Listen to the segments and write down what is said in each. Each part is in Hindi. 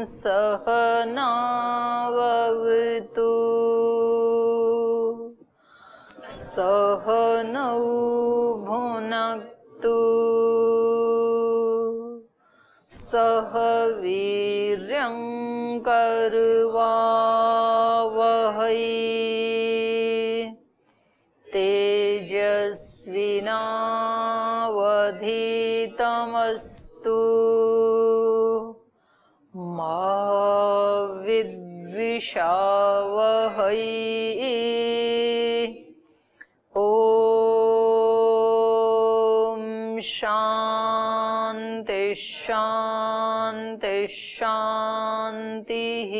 सहनावतु सहनौ भुनक्तु सह वीर्यं करवावहै तेजस्विनावधीतमस्तु मा विद्विषावहै ॐ शान्ति शान्ति शान्तिः।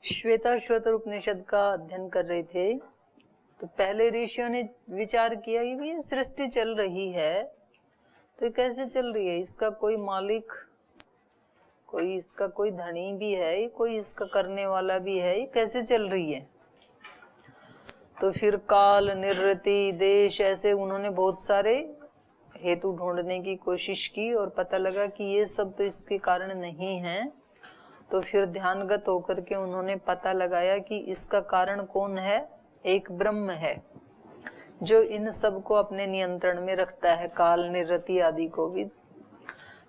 श्वेताश्वतर उपनिषद का अध्ययन कर रहे थे तो पहले ऋषियों ने विचार किया कि भाई सृष्टि चल रही है तो कैसे चल रही है, इसका कोई मालिक, कोई इसका कोई धनी भी है, कोई इसका करने वाला भी है, ये कैसे चल रही है। तो फिर काल, निवृत्ति, देश, ऐसे उन्होंने बहुत सारे हेतु ढूंढने की कोशिश की और पता लगा कि ये सब तो इसके कारण नहीं है। तो फिर ध्यानगत होकर के उन्होंने पता लगाया कि इसका कारण कौन है, एक ब्रह्म है जो इन सब को अपने नियंत्रण में रखता है, काल, निवृत्ति आदि को भी।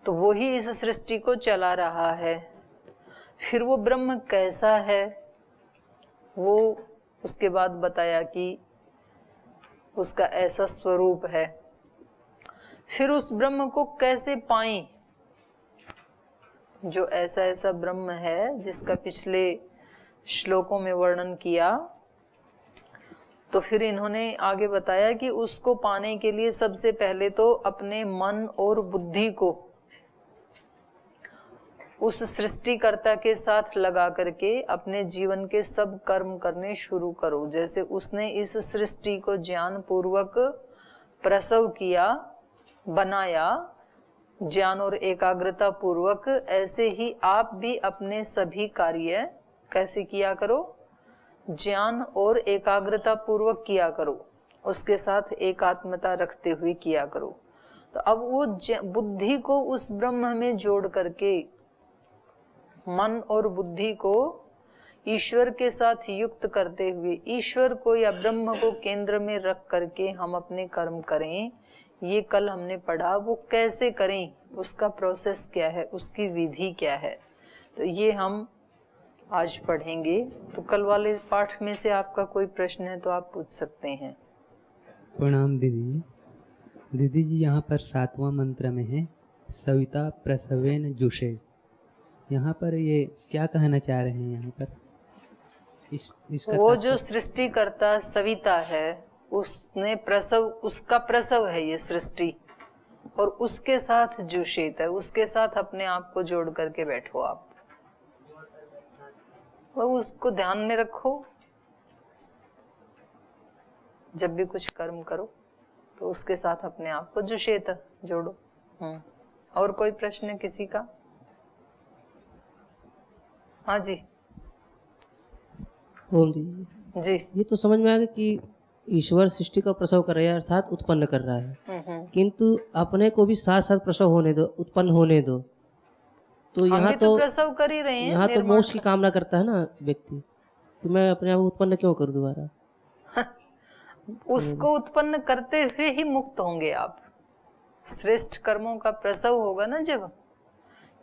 तो वो ही इस सृष्टि को चला रहा है। फिर वो ब्रह्म कैसा है वो उसके बाद बताया कि उसका ऐसा स्वरूप है। फिर उस ब्रह्म को कैसे पाएं, जो ऐसा ऐसा ब्रह्म है जिसका पिछले श्लोकों में वर्णन किया। तो फिर इन्होंने आगे बताया कि उसको पाने के लिए सबसे पहले तो अपने मन और बुद्धि को उस सृष्टिकर्ता के साथ लगा करके अपने जीवन के सब कर्म करने शुरू करो। जैसे उसने इस सृष्टि को ज्ञान पूर्वक प्रसव किया, बनाया, ज्ञान और एकाग्रता पूर्वक, ऐसे ही आप भी अपने सभी कार्य कैसे किया करो, ज्ञान और एकाग्रता पूर्वक किया करो, उसके साथ एकात्मता रखते हुए किया करो। तो अब वो बुद्धि को उस ब्रह्म में जोड़ करके, मन और बुद्धि को ईश्वर के साथ युक्त करते हुए, ईश्वर को या ब्रह्म को केंद्र में रख करके हम अपने कर्म करें। ये कल हमने पढ़ा, वो कैसे करें, उसका प्रोसेस क्या है, उसकी विधि क्या है, तो ये हम आज पढ़ेंगे। तो कल वाले पाठ में से आपका कोई प्रश्न है तो आप पूछ सकते हैं। प्रणाम दीदी जी। दीदी जी, यहाँ पर 7वां मंत्र में है सविता प्रसवेन जुषे। यहाँ पर ये क्या कहना चाह रहे हैं? यहाँ पर इसका वो जो सृष्टिकर्ता सविता है, उसने प्रसव, उसका प्रसव है ये सृष्टि, और उसके साथ जुषित है, उसके साथ अपने आप को जोड़ करके बैठो आप, वो उसको ध्यान में रखो। जब भी कुछ कर्म करो तो उसके साथ अपने आप को जुषेत जोड़ो। और कोई प्रश्न किसी का? हाँ जी। ओम दीदी जी, ये तो समझ में आ गया कि ईश्वर सृष्टि का प्रसव कर रहा है, अर्थात उत्पन्न कर रहा है, किंतु अपने को भी साथ साथ प्रसव होने दो, उत्पन्न होने दो। तो यहाँ तो प्रसव कर ही रहे हैं, यहाँ तो मोक्ष की कामना करता है ना व्यक्ति, तो मैं अपने आप उत्पन्न क्यों कर दोबारा? उसको उत्पन्न करते हुए ही मुक्त होंगे आप। श्रेष्ठ कर्मों का प्रसव होगा ना, जब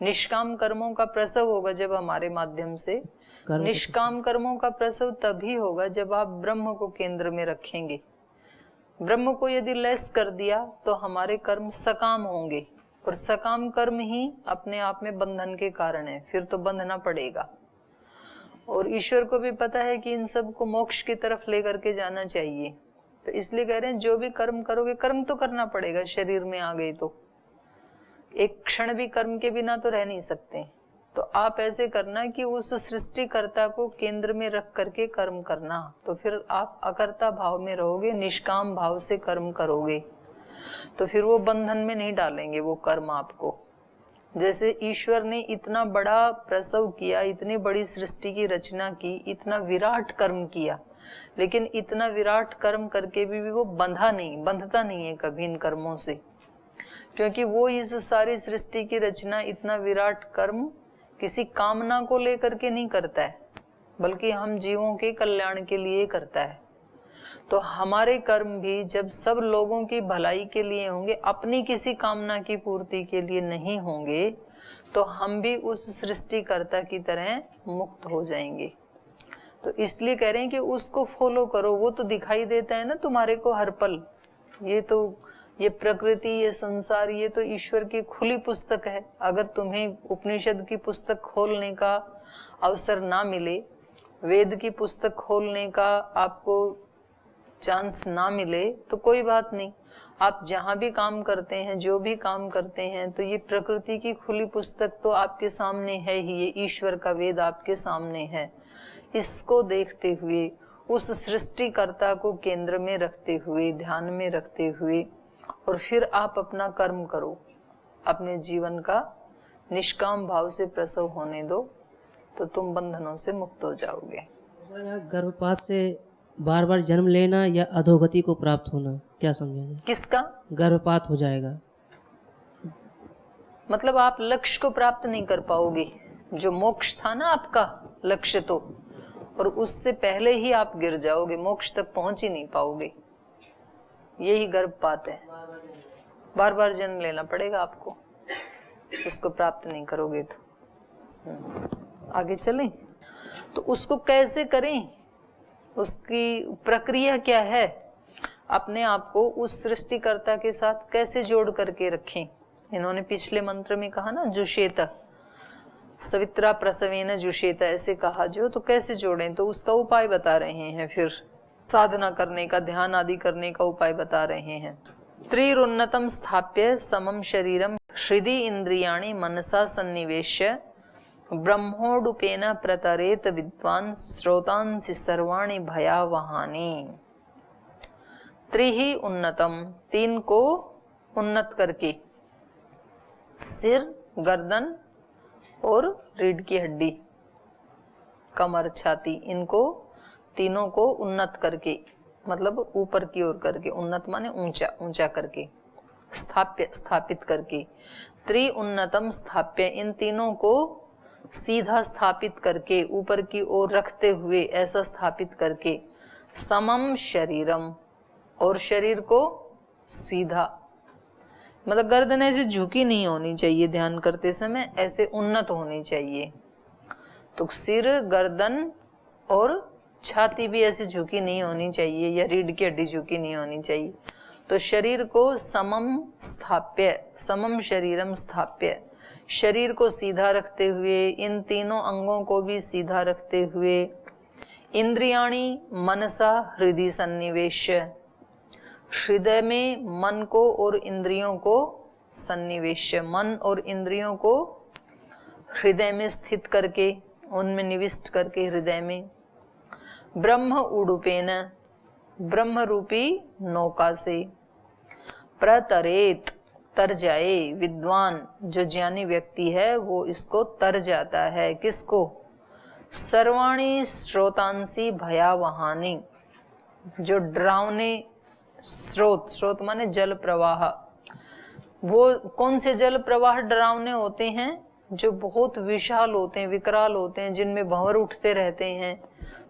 निष्काम कर्मों का प्रसव होगा जब हमारे माध्यम से, निष्काम कर्मों का प्रसव तभी होगा जब आप ब्रह्म को केंद्र में रखेंगे। ब्रह्म को यदि लेस कर दिया तो हमारे कर्म सकाम होंगे, और सकाम कर्म ही अपने आप में बंधन के कारण है, फिर तो बंधना पड़ेगा। और ईश्वर को भी पता है कि इन सब को मोक्ष की तरफ लेकर के जाना चाहिए, तो इसलिए कह रहे हैं जो भी कर्म करोगे, कर्म तो करना पड़ेगा, शरीर में आ गई तो एक क्षण भी कर्म के बिना तो रह नहीं सकते। तो आप ऐसे करना कि उस सृष्टिकर्ता को केंद्र में रख करके कर्म करना, तो फिर आप अकर्ता भाव में रहोगे, निष्काम भाव से कर्म करोगे, तो फिर वो बंधन में नहीं डालेंगे वो कर्म आपको। जैसे ईश्वर ने इतना बड़ा प्रसव किया, इतनी बड़ी सृष्टि की रचना की, इतना विराट कर्म किया, लेकिन इतना विराट कर्म करके भी वो बंधता नहीं है कभी इन कर्मों से। क्योंकि वो इस सारी सृष्टि की रचना, इतना विराट कर्म किसी कामना को लेकर के नहीं करता है, बल्कि हम जीवों के कल्याण के लिए करता है। तो हमारे कर्म भी जब सब लोगों की भलाई के लिए होंगे, अपनी किसी कामना की पूर्ति के लिए नहीं होंगे, तो हम भी उस सृष्टिकर्ता की तरह मुक्त हो जाएंगे। तो इसलिए कह रहे हैं कि उसको फॉलो करो, वो तो दिखाई देता है ना तुम्हारे को हर पल। ये प्रकृति, ये संसार, ये तो ईश्वर की खुली पुस्तक है। अगर तुम्हें उपनिषद की पुस्तक खोलने का अवसर ना मिले, वेद की पुस्तक खोलने का आपको चांस ना मिले, तो कोई बात नहीं, आप जहां भी काम करते हैं, जो भी काम करते हैं, तो ये प्रकृति की खुली पुस्तक तो आपके सामने है ही, ये ईश्वर का वेद आपके सामने है। इसको देखते हुए, उस सृष्टिकर्ता को केंद्र में रखते हुए, ध्यान में रखते हुए, और फिर आप अपना कर्म करो, अपने जीवन का निष्काम भाव से प्रसव होने दो, तो तुम बंधनों से मुक्त हो जाओगे। गर्भपात से बार बार जन्म लेना या अधोगति को प्राप्त होना, क्या समझा जाए? किसका गर्भपात हो जाएगा? मतलब आप लक्ष्य को प्राप्त नहीं कर पाओगे, जो मोक्ष था ना आपका लक्ष्य, तो और उससे पहले ही आप गिर जाओगे, मोक्ष तक पहुंच ही नहीं पाओगे। यही गर्भपात है, बार बार जन्म लेना पड़ेगा आपको, इसको प्राप्त नहीं करोगे तो। आगे चलें, तो उसको कैसे करें, उसकी प्रक्रिया क्या है, अपने आप को उस सृष्टिकर्ता के साथ कैसे जोड़ करके रखें। इन्होंने पिछले मंत्र में कहा ना, जुषेत, सवित्रा प्रसवेन जुषेत, ऐसे कहा जो, तो कैसे जोड़ें, तो उसका उपाय बता रहे हैं। फिर साधना करने का, ध्यान आदि करने का उपाय बता रहे हैं। त्रिरुन्नतम स्थाप्य समम शरीरम हृदि इंद्रियाणि मनसा सन्निवेश्य ब्रह्मोडुपेन प्रतरेत विद्वान श्रोतांसि सर्वाणि भयावहानि। त्रिहि उन्नतम, तीन को उन्नत करके, सिर, गर्दन और रीढ़ की हड्डी, कमर, छाती, इनको तीनों को उन्नत करके, मतलब ऊपर की ओर करके, उन्नत माने ऊंचा, ऊंचा करके, स्थाप्य, स्थापित करके, त्रि उन्नतम स्थाप्य, इन तीनों को सीधा स्थापित करके, ऊपर की ओर रखते हुए ऐसा स्थापित करके, समम शरीरम, और शरीर को सीधा, मतलब गर्दन ऐसे झुकी नहीं होनी चाहिए, ध्यान करते समय ऐसे उन्नत होनी चाहिए। तो सिर, गर्दन और छाती भी ऐसे झुकी नहीं होनी चाहिए, या रीढ़ की हड्डी झुकी नहीं होनी चाहिए। तो शरीर को समम स्थाप्य, समम शरीरम स्थाप्य, शरीर को सीधा रखते हुए, इन तीनों अंगों को भी सीधा रखते हुए, इंद्रियाणि मनसा हृदय सन्निवेश, हृदय में मन को और इंद्रियों को सन्निवेश, मन और इंद्रियों को हृदय में स्थित करके, उनमें निविष्ट करके हृदय में, ब्रह्म उडुपेन, ब्रह्म रूपी नौका से, प्रतरेत, तर जाए, विद्वान जो ज्ञानी व्यक्ति है वो इसको तर जाता है, किसको, सर्वाणी श्रोतांसी भयावहानि, जो डरावने स्रोत, स्रोत माने जल प्रवाह, वो कौन से जल प्रवाह डरावने होते हैं, जो बहुत विशाल होते हैं, विकराल होते हैं, जिनमें भंवर उठते रहते हैं,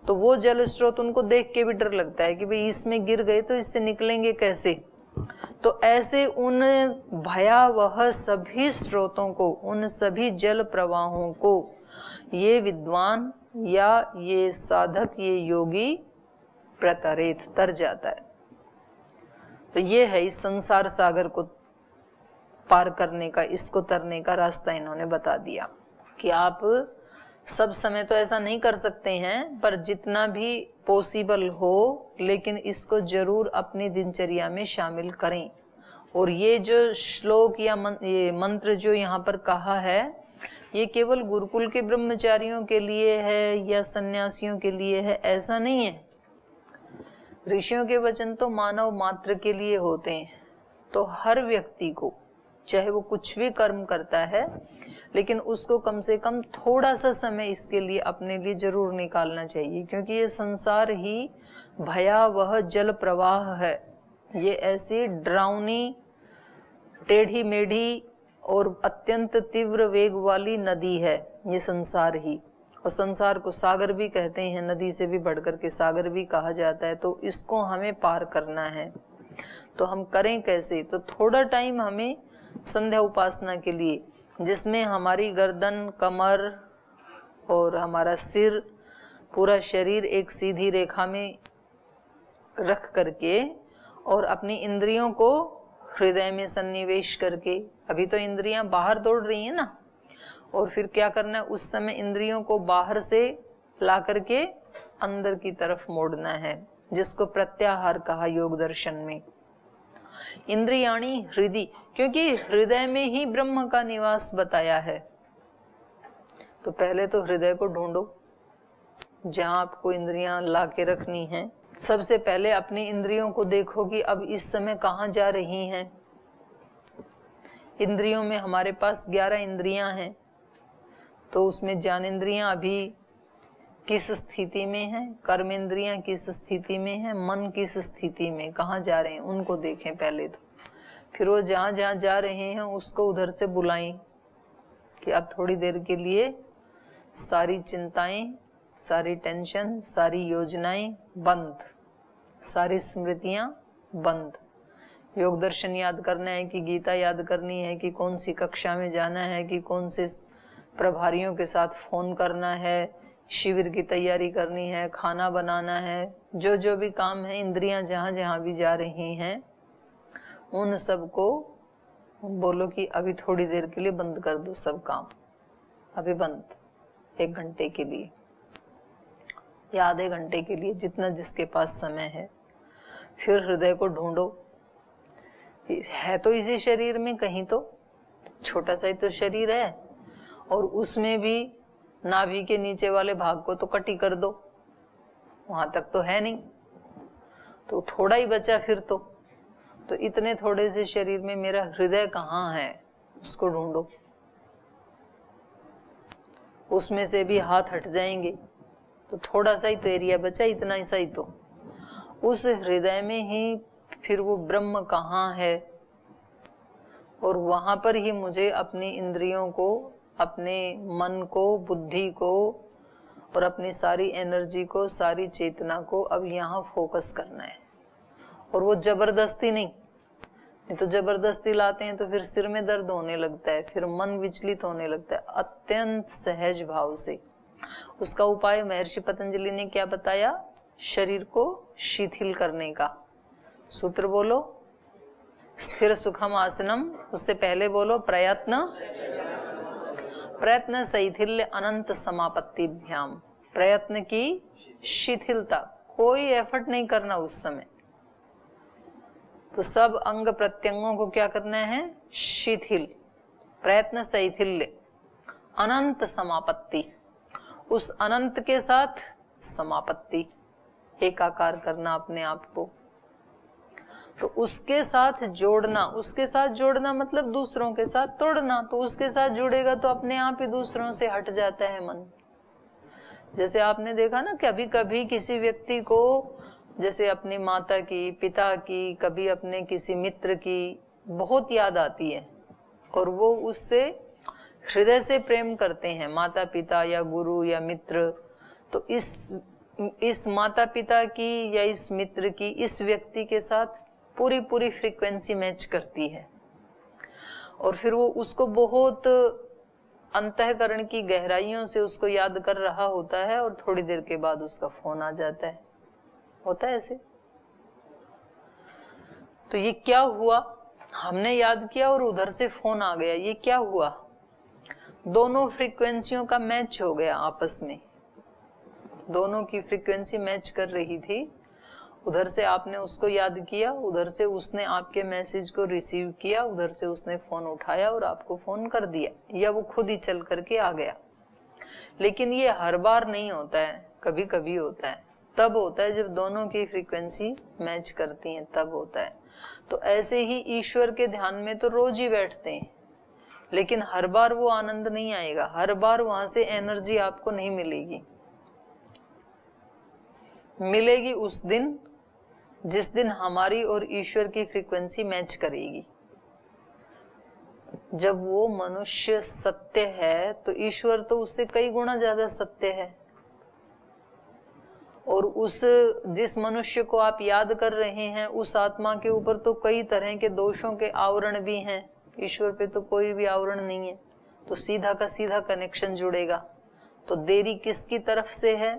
तो वो जल स्रोत उनको देख के भी डर लगता है कि भाई इसमें गिर गए तो इससे निकलेंगे कैसे। तो ऐसे उन भयावह सभी स्रोतों को, उन सभी जल प्रवाहों को ये विद्वान या ये साधक, ये योगी प्रतरेत, तर जाता है। तो ये है इस संसार सागर को पार करने का, इसको तरने का रास्ता इन्होंने बता दिया कि आप सब समय तो ऐसा नहीं कर सकते हैं, पर जितना भी पॉसिबल हो, लेकिन इसको जरूर अपनी दिनचर्या में शामिल करें। और ये जो श्लोक या ये मंत्र जो यहाँ पर कहा है, ये केवल गुरुकुल के ब्रह्मचारियों के लिए है या सन्यासियों के लिए है, ऐसा नहीं है। ऋषियों के वचन तो मानव मात्र के लिए होते हैं। तो हर व्यक्ति को, चाहे वो कुछ भी कर्म करता है, लेकिन उसको कम से कम थोड़ा सा समय इसके लिए अपने लिए जरूर निकालना चाहिए, क्योंकि ये संसार ही भयावह जल प्रवाह है। ये ऐसी डरावनी टेढ़ी मेढ़ी और अत्यंत तीव्र वेग वाली नदी है ये संसार ही, और संसार को सागर भी कहते हैं, नदी से भी बढ़कर के सागर भी कहा जाता है। तो इसको हमें पार करना है, तो हम करें कैसे? तो थोड़ा टाइम हमें संध्या उपासना के लिए, जिसमें हमारी गर्दन, कमर और हमारा सिर, पूरा शरीर एक सीधी रेखा में रख करके और अपनी इंद्रियों को हृदय में सन्निवेश करके, अभी तो इंद्रियां बाहर दौड़ रही हैं ना, और फिर क्या करना है, उस समय इंद्रियों को बाहर से ला करके अंदर की तरफ मोड़ना है, जिसको प्रत्याहार कहा योग दर्शन में। इंद्रियाणी हृदय, क्योंकि हृदय में ही ब्रह्म का निवास बताया है। तो पहले तो हृदय को ढूंढो जहां आपको इंद्रियां ला के रखनी है। सबसे पहले अपनी इंद्रियों को देखो कि अब इस समय कहाँ जा रही हैं। इंद्रियों में हमारे पास 11 इंद्रियां हैं, तो उसमें ज्ञानेंद्रियां अभी किस स्थिति में है, कर्म इंद्रियां किस स्थिति में है, मन किस स्थिति में, कहाँ जा रहे हैं उनको देखें पहले तो। फिर वो जहाँ जहाँ जा रहे हैं उसको उधर से बुलाएं कि अब थोड़ी देर के लिए सारी चिंताएं, सारी टेंशन, सारी योजनाएं बंद, सारी स्मृतियां बंद। योग दर्शन याद करना है कि गीता याद करनी है कि कौन सी कक्षा में जाना है कि कौन से प्रभारियों के साथ फोन करना है, शिविर की तैयारी करनी है, खाना बनाना है, जो जो भी काम है, इंद्रियां जहां जहां भी जा रही हैं उन सबको बोलो कि अभी थोड़ी देर के लिए बंद कर दो सब काम, अभी बंद, 1 घंटे के लिए या आधे घंटे के लिए, जितना जिसके पास समय है। फिर हृदय को ढूंढो, है तो इसी शरीर में कहीं, तो छोटा सा ही तो शरीर है, और उसमें भी नाभि के नीचे वाले भाग को तो कटी कर दो, वहां तक तो है नहीं, तो थोड़ा ही बचा फिर तो इतने थोड़े से शरीर में मेरा हृदय कहाँ है उसको ढूंढो। उसमें से भी हाथ हट जाएंगे तो थोड़ा सा ही तो एरिया बचा, इतना ही सा ही तो। उस हृदय में ही फिर वो ब्रह्म कहाँ है, और वहां पर ही मुझे अपनी इंद्रियों को, अपने मन को, बुद्धि को और अपनी सारी एनर्जी को, सारी चेतना को अब यहाँ फोकस करना है। और वो जबरदस्ती नहीं तो जबरदस्ती लाते हैं तो फिर सिर में दर्द होने लगता है, फिर मन विचलित होने लगता है। अत्यंत सहज भाव से उसका उपाय महर्षि पतंजलि ने क्या बताया, शरीर को शिथिल करने का। सूत्र बोलो, स्थिर सुखम आसनम, उससे पहले बोलो प्रयत्न शैथिल्य अनंत समापत्तिभ्याम। प्रयत्न की शिथिलता, कोई एफर्ट नहीं करना उस समय, तो सब अंग प्रत्यंगों को क्या करना है, शिथिल। प्रयत्न शैथिल्य अनंत समापत्ति, उस अनंत के साथ समापत्ति, एकाकार करना अपने आप को। तो उसके साथ जोड़ना, उसके साथ जोड़ना मतलब दूसरों के साथ तोड़ना। तो उसके साथ जुड़ेगा तो अपने आप ही दूसरों से हट जाता है मन। जैसे आपने देखा ना, कभी कभी किसी व्यक्ति को, जैसे अपनी माता की, पिता की, कभी अपने किसी मित्र की बहुत याद आती है और वो उससे हृदय से प्रेम करते हैं, माता पिता या गुरु या मित्र। तो इस माता पिता की या इस मित्र की इस व्यक्ति के साथ पूरी फ्रीक्वेंसी मैच करती है, और फिर वो उसको बहुत अंतःकरण की गहराइयों से उसको याद कर रहा होता है, और थोड़ी देर के बाद उसका फोन आ जाता है। होता है ऐसे। तो ये क्या हुआ, हमने याद किया और उधर से फोन आ गया, ये क्या हुआ, दोनों फ्रीक्वेंसियों का मैच हो गया आपस में, दोनों की फ्रीक्वेंसी मैच कर रही थी। उधर से आपने उसको याद किया, उधर से उसने आपके मैसेज को रिसीव किया, उधर से उसने फोन उठाया और आपको फोन कर दिया, या वो खुद ही चल करके आ गया। लेकिन ये हर बार नहीं होता है, कभी कभी होता है। तब होता है जब दोनों की फ्रीक्वेंसी मैच करती हैं, तब होता है। तो ऐसे ही ईश्वर के ध्यान में तो रोज ही बैठते हैं, लेकिन हर बार वो आनंद नहीं आएगा, हर बार वहां से एनर्जी आपको नहीं मिलेगी। मिलेगी उस दिन जिस दिन हमारी और ईश्वर की फ्रीक्वेंसी मैच करेगी। जब वो मनुष्य सत्य है तो ईश्वर तो उससे कई गुना ज्यादा सत्य है। और उस जिस मनुष्य को आप याद कर रहे हैं उस आत्मा के ऊपर तो कई तरह के दोषों के आवरण भी हैं, ईश्वर पे तो कोई भी आवरण नहीं है। तो सीधा का सीधा कनेक्शन जुड़ेगा। तो देरी किसकी तरफ से है?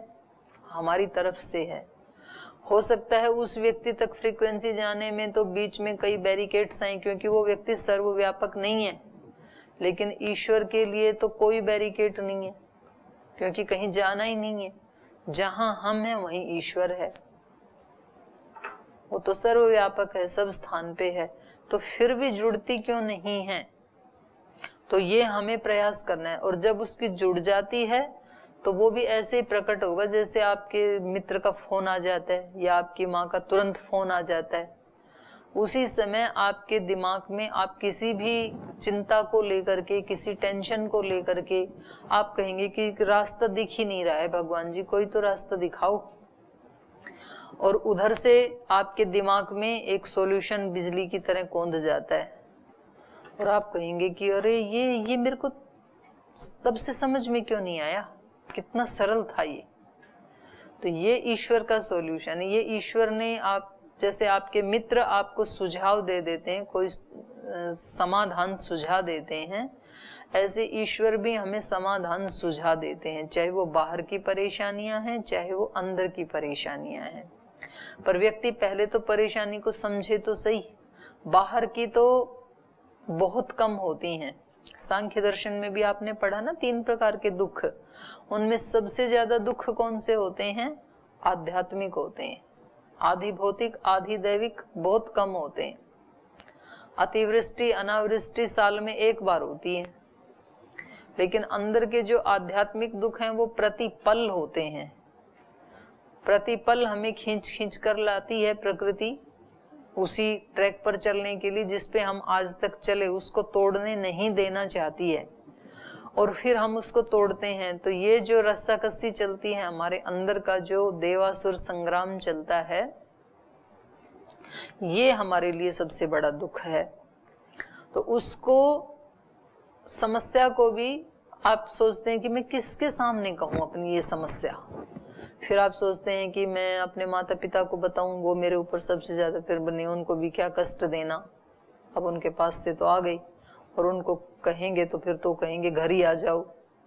हमारी तरफ से है। हो सकता है उस व्यक्ति तक फ्रीक्वेंसी जाने में तो बीच में कई बैरिकेड्स आए, क्योंकि वो व्यक्ति सर्वव्यापक नहीं है। लेकिन ईश्वर के लिए तो कोई बैरिकेड नहीं है, क्योंकि कहीं जाना ही नहीं है। जहां हम हैं वहीं ईश्वर है। वो तो सर्वव्यापक है, सब स्थान पे है। तो फिर भी जुड़ती क्यों नहीं है? तो ये हमें प्रयास करना है। और जब उसकी जुड़ जाती है तो वो भी ऐसे ही प्रकट होगा जैसे आपके मित्र का फोन आ जाता है या आपकी माँ का तुरंत फोन आ जाता है। उसी समय आपके दिमाग में आप किसी भी चिंता को लेकर के, किसी टेंशन को लेकर के आप कहेंगे कि रास्ता दिख ही नहीं रहा है, भगवान जी कोई तो रास्ता दिखाओ। और उधर से आपके दिमाग में एक सॉल्यूशन बिजली की तरह कौंध जाता है और आप कहेंगे कि अरे ये मेरे को तब से समझ में क्यों नहीं आया, कितना सरल था ये। तो ये ईश्वर का सॉल्यूशन है। ये ईश्वर ने, आप जैसे आपके मित्र आपको सुझाव दे देते हैं, कोई समाधान सुझा देते हैं, ऐसे ईश्वर भी हमें समाधान सुझा देते हैं, चाहे वो बाहर की परेशानियां हैं चाहे वो अंदर की परेशानियां हैं। पर व्यक्ति पहले तो परेशानी को समझे तो सही। बाहर की तो बहुत कम होती हैं। सांख्य दर्शन में भी आपने पढ़ा ना 3 प्रकार के दुख, उनमें सबसे ज्यादा दुख कौन से होते हैं? आध्यात्मिक होते हैं। आधि भौतिक आधि दैविक बहुत कम होते हैं। अतिवृष्टि अनावृष्टि साल में एक बार होती है। लेकिन अंदर के जो आध्यात्मिक दुख हैं वो प्रतिपल होते हैं। प्रतिपल हमें खींच खींच कर लाती है प्रकृति उसी ट्रैक पर चलने के लिए जिस पे हम आज तक चले, उसको तोड़ने नहीं देना चाहती है और फिर हम उसको तोड़ते हैं। तो ये जो रस्साकस्सी चलती है, हमारे अंदर का जो देवासुर संग्राम चलता है, ये हमारे लिए सबसे बड़ा दुख है। तो उसको, समस्या को भी आप सोचते हैं कि मैं किसके सामने कहूँ अपनी ये समस्या। फिर आप सोचते हैं कि मैं अपने माता पिता को बताऊं, वो मेरे ऊपर सबसे ज्यादा फिर बने, उनको भी क्या कष्ट देना। अब उनके पास से तो आ गई और उनको कहेंगे तो फिर तो कहेंगे घर ही आ जाओ,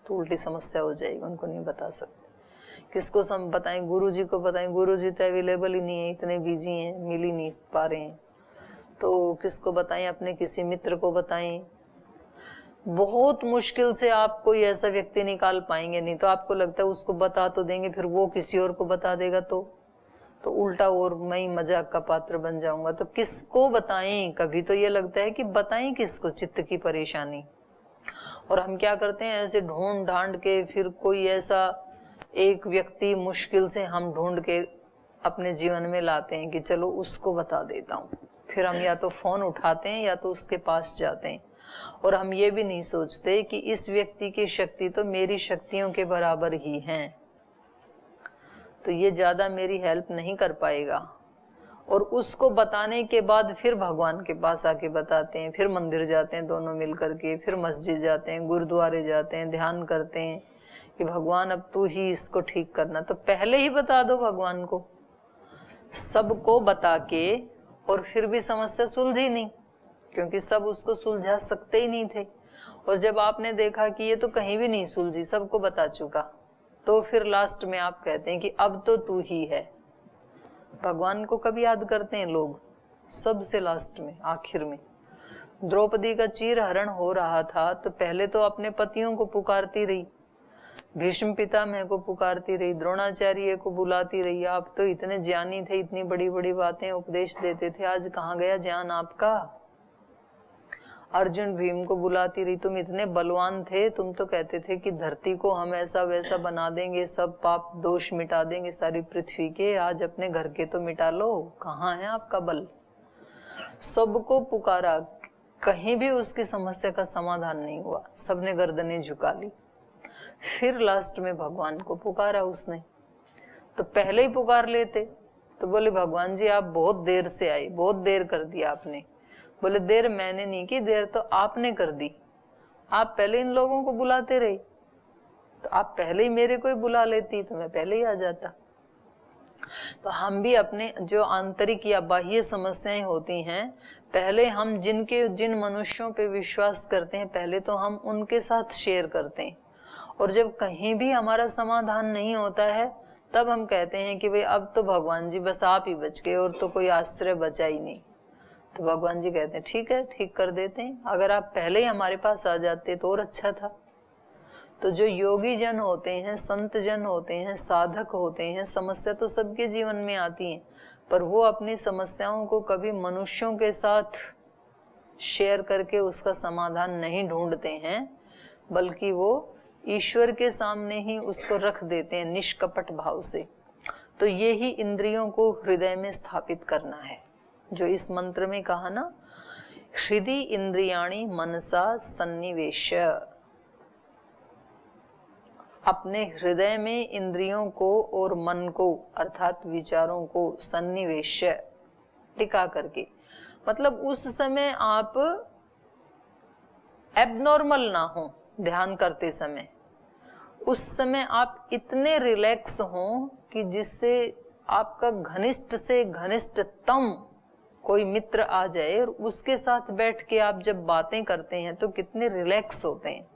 तो उल्टी समस्या हो जाएगी। उनको नहीं बता सकते। किसको हम बताएं? गुरुजी को बताएं, गुरुजी तो अवेलेबल ही नहीं है, इतने बिजी हैं, मिल ही नहीं पा रहे हैं। तो किसको बताएं? अपने किसी मित्र को बताएं। बहुत मुश्किल से आप कोई ऐसा व्यक्ति निकाल पाएंगे, नहीं तो आपको लगता है उसको बता तो देंगे, फिर वो किसी और को बता देगा तो उल्टा और मैं ही मजाक का पात्र बन जाऊंगा। तो किसको बताएं? कभी तो ये लगता है कि बताएं किसको चित्त की परेशानी। और हम क्या करते हैं, ऐसे ढूंढ ढांड के फिर कोई ऐसा एक व्यक्ति मुश्किल से हम ढूंढ के अपने जीवन में लाते हैं कि चलो उसको बता देता हूँ। फिर हम या तो फोन उठाते हैं या तो उसके पास जाते हैं। और हम ये भी नहीं सोचते कि इस व्यक्ति की शक्ति तो मेरी शक्तियों के बराबर ही है, तो ये ज्यादा मेरी हेल्प नहीं कर पाएगा। और उसको बताने के बाद फिर भगवान के पास आके बताते हैं, फिर मंदिर जाते हैं दोनों मिल करके, फिर मस्जिद जाते हैं, गुरुद्वारे जाते हैं, ध्यान करते हैं कि भगवान अब तू ही इसको ठीक करना। तो पहले ही बता दो भगवान को, सबको बता के, और फिर भी समस्या सुलझी नहीं, क्योंकि सब उसको सुलझा सकते ही नहीं थे। और जब आपने देखा कि ये तो कहीं भी नहीं सुलझी, सबको बता चुका, तो फिर लास्ट में आप कहते हैं कि अब तो तू ही है। भगवान को कभी याद करते हैं लोग? सबसे लास्ट में, आखिर में। द्रौपदी का चीर हरण हो रहा था तो पहले तो अपने पतियों को पुकारती रही, भीष्म पितामह को पुकारती रही, द्रोणाचार्य को बुलाती रही। आप तो इतने ज्ञानी थे, इतनी बड़ी बड़ी बातें उपदेश देते थे, आज कहाँ गया ज्ञान आपका? अर्जुन भीम को बुलाती रही, तुम इतने बलवान थे, तुम तो कहते थे कि धरती को हम ऐसा वैसा बना देंगे, सब पाप दोष मिटा देंगे सारी पृथ्वी के, आज अपने घर के तो मिटा लो, कहाँ है आपका बल? सबको पुकारा, कहीं भी उसकी समस्या का समाधान नहीं हुआ, सबने गर्दनें झुका ली। फिर लास्ट में भगवान को पुकारा उसने। तो पहले ही पुकार लेते तो बोले भगवान जी आप बहुत देर से आए, बहुत देर कर दिया आपने। बोले देर मैंने नहीं की, देर तो आपने कर दी। आप पहले इन लोगों को बुलाते रहे, तो आप पहले ही मेरे को ही बुला लेती तो मैं पहले ही आ जाता। तो हम भी अपने जो आंतरिक या बाह्य समस्याएं होती हैं, पहले हम जिन मनुष्यों पे विश्वास करते हैं, पहले तो हम उनके साथ शेयर करते हैं, और जब कहीं भी हमारा समाधान नहीं होता है तब हम कहते हैं कि भाई अब तो भगवान जी बस आप ही बच गए और तो कोई आश्रय बचा ही नहीं। तो भगवान जी कहते हैं ठीक है, ठीक कर देते हैं, अगर आप पहले ही हमारे पास आ जाते तो और अच्छा था। तो जो योगी जन होते हैं, संत जन होते हैं, साधक होते हैं, समस्या तो सबके जीवन में आती है, पर वो अपनी समस्याओं को कभी मनुष्यों के साथ शेयर करके उसका समाधान नहीं ढूंढते हैं, बल्कि वो ईश्वर के सामने ही उसको रख देते हैं निष्कपट भाव से। तो ये ही इंद्रियों को हृदय में स्थापित करना है, जो इस मंत्र में कहा ना, हृदि इंद्रियाणि मनसा सन्निवेश। अपने हृदय में इंद्रियों को और मन को अर्थात विचारों को सन्निवेश टिका करके, मतलब उस समय आप एबनॉर्मल ना हो ध्यान करते समय, उस समय आप इतने रिलैक्स हो कि जिससे आपका घनिष्ठ से घनिष्ठतम कोई मित्र आ जाए और उसके साथ बैठ के आप जब बातें करते हैं तो कितने रिलैक्स होते हैं।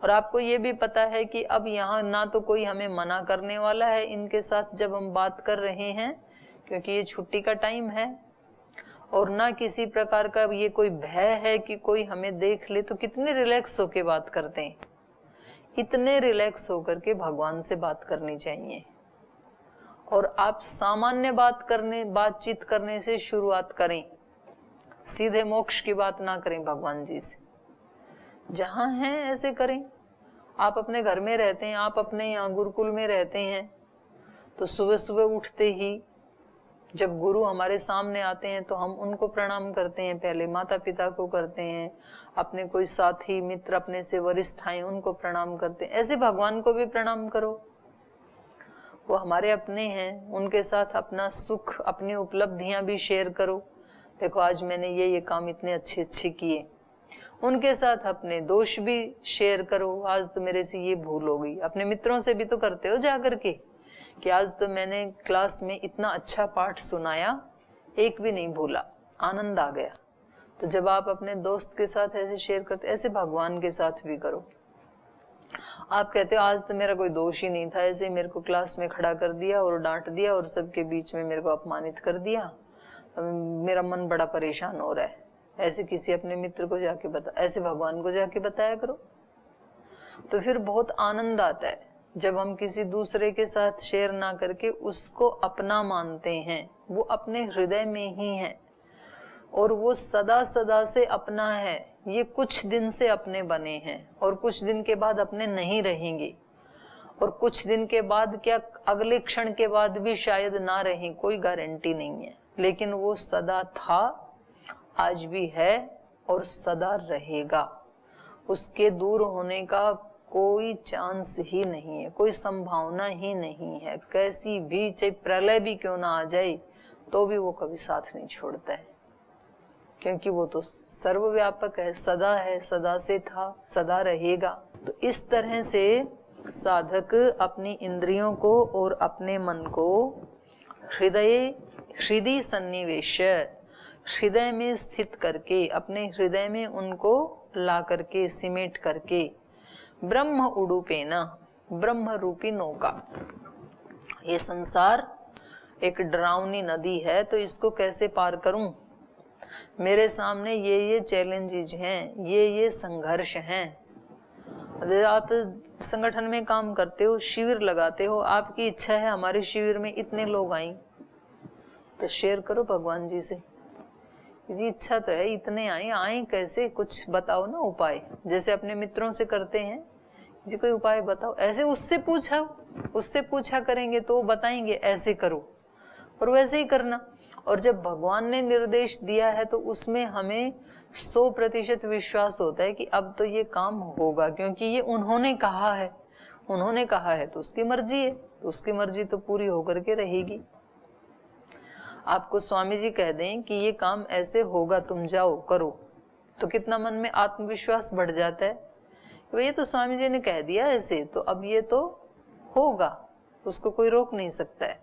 और आपको ये भी पता है कि अब यहाँ ना तो कोई हमें मना करने वाला है इनके साथ जब हम बात कर रहे हैं, क्योंकि ये छुट्टी का टाइम है, और ना किसी प्रकार का ये कोई भय है कि कोई हमें देख ले। तो कितने रिलैक्स होके बात करते हैं। इतने रिलैक्स होकर के भगवान से बात करनी चाहिए। और आप सामान्य बातचीत करने से शुरुआत करें, सीधे मोक्ष की बात ना करें भगवान जी से। जहां हैं ऐसे करें। आप अपने घर में रहते हैं, आप अपने यहाँ गुरुकुल में रहते हैं, तो सुबह सुबह उठते ही जब गुरु हमारे सामने आते हैं तो हम उनको प्रणाम करते हैं, पहले माता पिता को करते हैं, अपने कोई साथी मित्र अपने से वरिष्ठ आए उनको प्रणाम करते हैं। ऐसे भगवान को भी प्रणाम करो, वो हमारे अपने हैं, उनके साथ अपना सुख अपनी उपलब्धियां भी शेयर करो। देखो आज मैंने ये काम इतने अच्छे किए। उनके साथ अपने दोष भी शेयर करो, आज तो मेरे से ये भूल हो गई। अपने मित्रों से भी तो करते हो जाकर के कि आज तो मैंने क्लास में इतना अच्छा पाठ सुनाया, एक भी नहीं भूला, आनंद आ गया। तो जब आप अपने दोस्त के साथ ऐसे शेयर करते, ऐसे भगवान के साथ भी करो। आप कहते हो आज तो मेरा कोई दोष ही नहीं था, ऐसे मेरे को क्लास में खड़ा कर दिया और डांट दिया और सबके बीच में मेरे को अपमानित कर दिया, मेरा मन बड़ा परेशान हो रहा है। ऐसे किसी अपने मित्र को जाके ऐसे भगवान को जाके बताया करो, तो फिर बहुत आनंद आता है। जब हम किसी दूसरे के साथ शेयर ना करके उसको अपना मानते हैं, वो अपने हृदय में ही है और वो सदा सदा से अपना है। ये कुछ दिन से अपने बने हैं और कुछ दिन के बाद अपने नहीं रहेंगे, और कुछ दिन के बाद क्या अगले क्षण के बाद भी शायद ना रहें, कोई गारंटी नहीं है। लेकिन वो सदा था, आज भी है और सदा रहेगा। उसके दूर होने का कोई चांस ही नहीं है, कोई संभावना ही नहीं है। कैसी भी चाहे प्रलय भी क्यों ना आ जाए तो भी वो कभी साथ नहीं छोड़ता है, क्योंकि वो तो सर्वव्यापक है, सदा से था, सदा रहेगा। तो इस तरह से साधक अपनी इंद्रियों को और अपने मन को हृदय सन्निवेश, हृदय में स्थित करके, अपने हृदय में उनको ला करके सिमेट करके, ब्रह्म उडुपेना, ब्रह्म रूपी नौका। ये संसार एक डरावनी नदी है, तो इसको कैसे पार करूं? मेरे सामने ये चैलेंजेस हैं, ये संघर्ष हैं। आप संगठन में काम करते हो, शिविर लगाते हो, आपकी इच्छा है हमारे शिविर में इतने लोग आए, तो शेयर करो भगवान जी से, जी इच्छा तो है इतने आए कैसे, कुछ बताओ ना उपाय। जैसे अपने मित्रों से करते हैं, जी कोई उपाय बताओ, ऐसे उससे पूछा करेंगे तो बताएंगे ऐसे करो, और वैसे ही करना। और जब भगवान ने निर्देश दिया है तो उसमें हमें 100% विश्वास होता है कि अब तो ये काम होगा, क्योंकि ये उन्होंने कहा है तो उसकी मर्जी है, तो उसकी मर्जी तो पूरी होकर के रहेगी। आपको स्वामी जी कह दें कि ये काम ऐसे होगा, तुम जाओ करो, तो कितना मन में आत्मविश्वास बढ़ जाता है। ये तो स्वामी जी ने कह दिया ऐसे, तो अब ये तो होगा, उसको कोई रोक नहीं सकता है।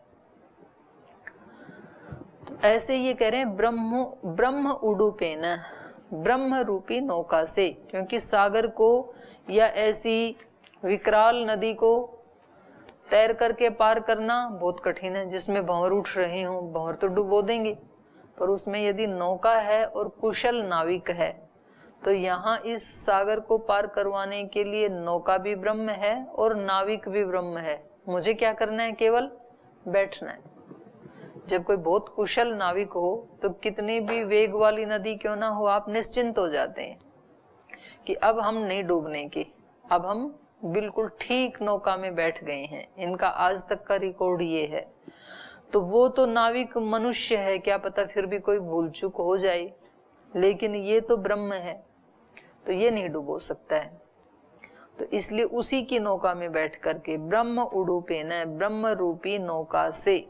तो ऐसे ये कह रहे हैं ब्रह्म उडुपेन, ब्रह्म रूपी नौका से, क्योंकि सागर को या ऐसी विकराल नदी को तैर करके पार करना बहुत कठिन है, जिसमें भंवर उठ रहे हो, भंवर तो डुबो देंगे, पर उसमें यदि नौका है और कुशल नाविक है, तो यहाँ इस सागर को पार करवाने के लिए नौका भी ब्रह्म है और नाविक भी ब्रह्म है। मुझे क्या करना है? केवल बैठना है। जब कोई बहुत कुशल नाविक हो तो कितनी भी वेग वाली नदी क्यों ना हो, आप निश्चिंत हो जाते हैं कि अब हम नहीं डूबने की, अब हम बिल्कुल ठीक नौका में बैठ गए हैं। इनका आज तक का रिकॉर्ड ये है। तो वो तो नाविक मनुष्य है, क्या पता फिर भी कोई भूल चूक हो जाए, लेकिन ये तो ब्रह्म है, तो ये नहीं डुबो सकता है। तो इसलिए उसी की नौका में बैठ करके ब्रह्म उडुपेन, ब्रह्म रूपी नौका से,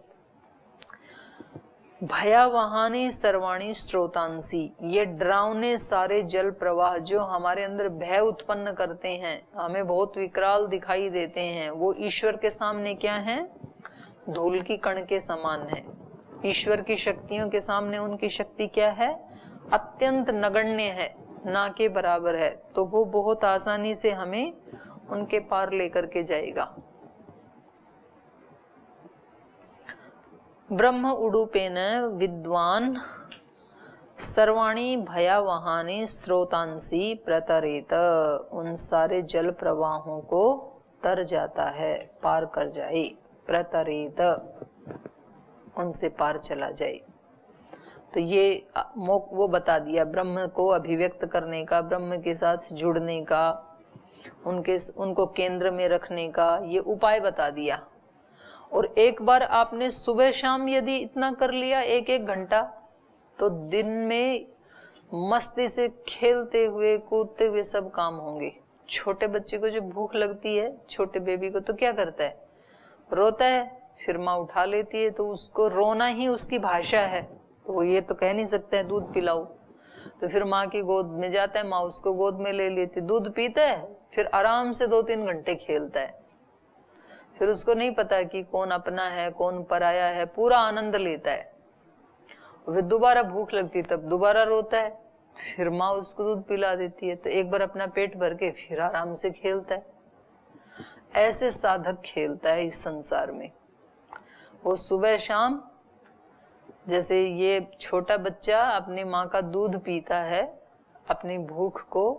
भयावहानी सर्वाणी स्रोतांसी, ये डरावने सारे जल प्रवाह जो हमारे अंदर भय उत्पन्न करते हैं, हमें बहुत विकराल दिखाई देते हैं, वो ईश्वर के सामने क्या है? धूल की कण के समान है। ईश्वर की शक्तियों के सामने उनकी शक्ति क्या है? अत्यंत नगण्य है, ना के बराबर है। तो वो बहुत आसानी से हमें उनके पार लेकर के जाएगा। ब्रह्म उडुपेन विद्वान सर्वाणी भयावहानी स्रोतांसी प्रतरेत, उन सारे जल प्रवाहों को तर जाता है, पार कर जाए। प्रतरेत, उनसे पार चला जाए। तो ये वो बता दिया, ब्रह्म को अभिव्यक्त करने का, ब्रह्म के साथ जुड़ने का, उनको केंद्र में रखने का ये उपाय बता दिया। और एक बार आपने सुबह शाम यदि इतना कर लिया, एक एक घंटा, तो दिन में मस्ती से खेलते हुए कूदते हुए सब काम होंगे। छोटे बच्चे को जो भूख लगती है, छोटे बेबी को, तो क्या करता है? रोता है, फिर माँ उठा लेती है, तो उसको रोना ही उसकी भाषा है। तो वो ये तो कह नहीं सकता है दूध पिलाओ, तो फिर माँ की गोद में जाता है, माँ उसको गोद में ले लेती, दूध पीता है, फिर आराम से 2-3 घंटे खेलता है। फिर उसको नहीं पता कि कौन अपना है कौन पराया है, पूरा आनंद लेता है। फिर दोबारा भूख लगती, तब दोबारा रोता है, फिर माँ उसको दूध पिला देती है, तो एक बार अपना पेट भर के फिर आराम से खेलता है। ऐसे साधक खेलता है इस संसार में। वो सुबह शाम, जैसे ये छोटा बच्चा अपनी माँ का दूध पीता है, अपनी भूख को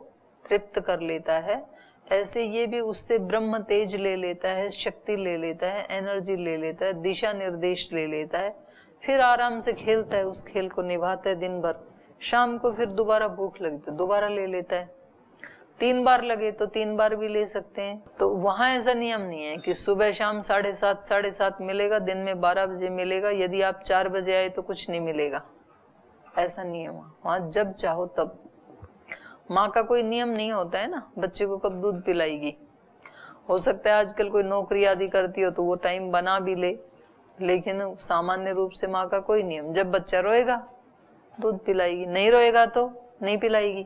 तृप्त कर लेता है, ऐसे ये भी उससे ब्रह्म तेज ले लेता है, शक्ति ले लेता है, एनर्जी ले लेता है, दिशा निर्देश ले लेता है, फिर आराम से खेलता है, उस खेल को निभाता है दिन भर। शाम को फिर दोबारा भूख लगी तो दोबारा ले लेता है। 3 बार लगे तो 3 बार भी ले सकते हैं। तो वहां ऐसा नियम नहीं है कि सुबह शाम 7:30 मिलेगा, दिन में 12 बजे मिलेगा, यदि आप 4 बजे आए तो कुछ नहीं मिलेगा, ऐसा नियम है। वहां जब चाहो तब। माँ का कोई नियम नहीं होता है ना, बच्चे को कब दूध पिलाएगी। हो सकता है आजकल कोई नौकरी आदि करती हो तो वो टाइम बना भी ले, लेकिन सामान्य रूप से माँ का कोई नियम, जब बच्चा रोएगा दूध पिलाएगी, नहीं रोएगा तो नहीं पिलाएगी।